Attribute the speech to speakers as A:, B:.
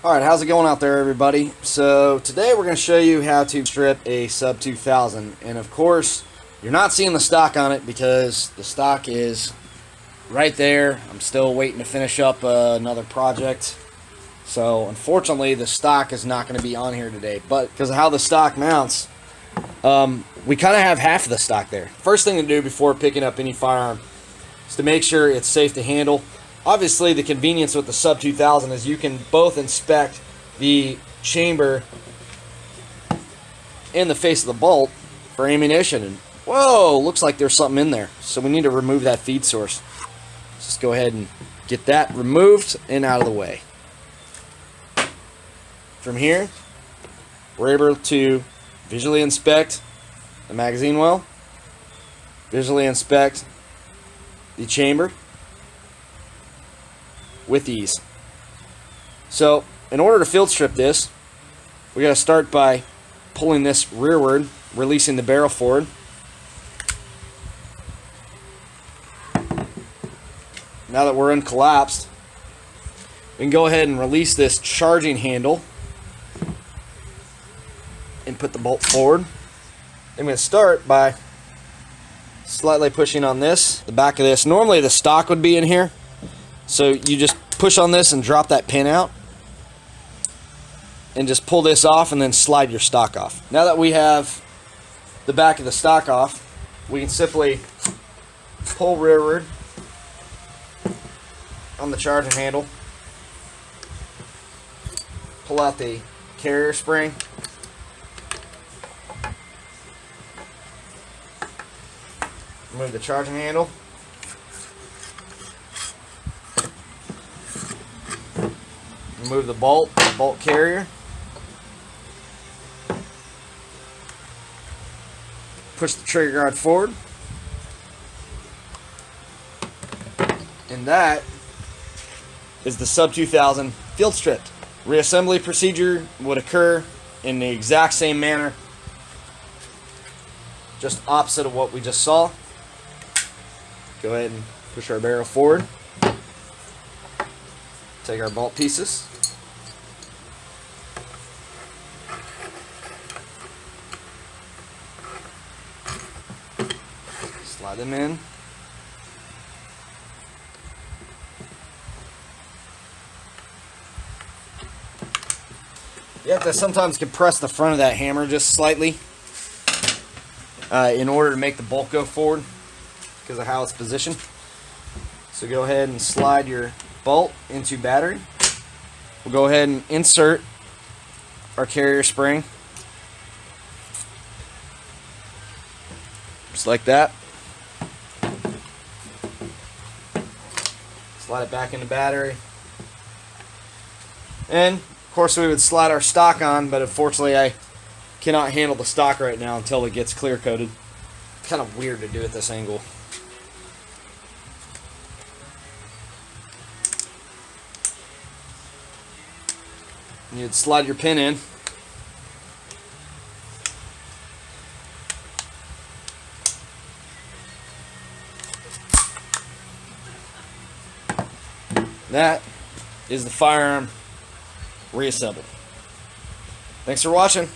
A: Alright, how's it going out there, everybody? So today we're going to show you how to strip a Sub2000, and of course you're not seeing the stock on it because the stock is right there. I'm still waiting to finish up another project, so unfortunately the stock is not going to be on here today. But because of how the stock mounts, we kind of have half of the stock there. First thing to do before picking up any firearm is to make sure it's safe to handle. Obviously, the convenience with the Sub2000 is you can both inspect the chamber and the face of the bolt for ammunition. And whoa, looks like there's something in there. So we need to remove that feed source. Let's just go ahead and get that removed and out of the way. From here, we're able to visually inspect the magazine well, visually inspect the chamber with ease. So in order to field strip this, we got to start by pulling this rearward, releasing the barrel forward. Now that we're uncollapsed, we can go ahead and release this charging handle and put the bolt forward. I'm going to start by slightly pushing on this, the back of this. Normally the stock would be in here, so you just push on this and drop that pin out and just pull this off and then slide your stock off. Now that we have the back of the stock off, we can simply pull rearward on the charging handle, pull out the carrier spring, remove the charging handle, remove the bolt carrier, push the trigger guard forward, and that is the Sub2000 field stripped. Reassembly procedure would occur in the exact same manner, just opposite of what we just saw. Go ahead and push our barrel forward, take our bolt pieces, slide them in, you have to sometimes compress the front of that hammer just slightly in order to make the bolt go forward because of how it's positioned. So go ahead and slide your bolt into battery. We'll go ahead and insert our carrier spring just like that. Slide it back into battery, and of course we would slide our stock on, but unfortunately I cannot handle the stock right now until it gets clear coated. Kind of weird to do at this angle. You'd slide your pin in, that is the firearm reassembled. Thanks for watching.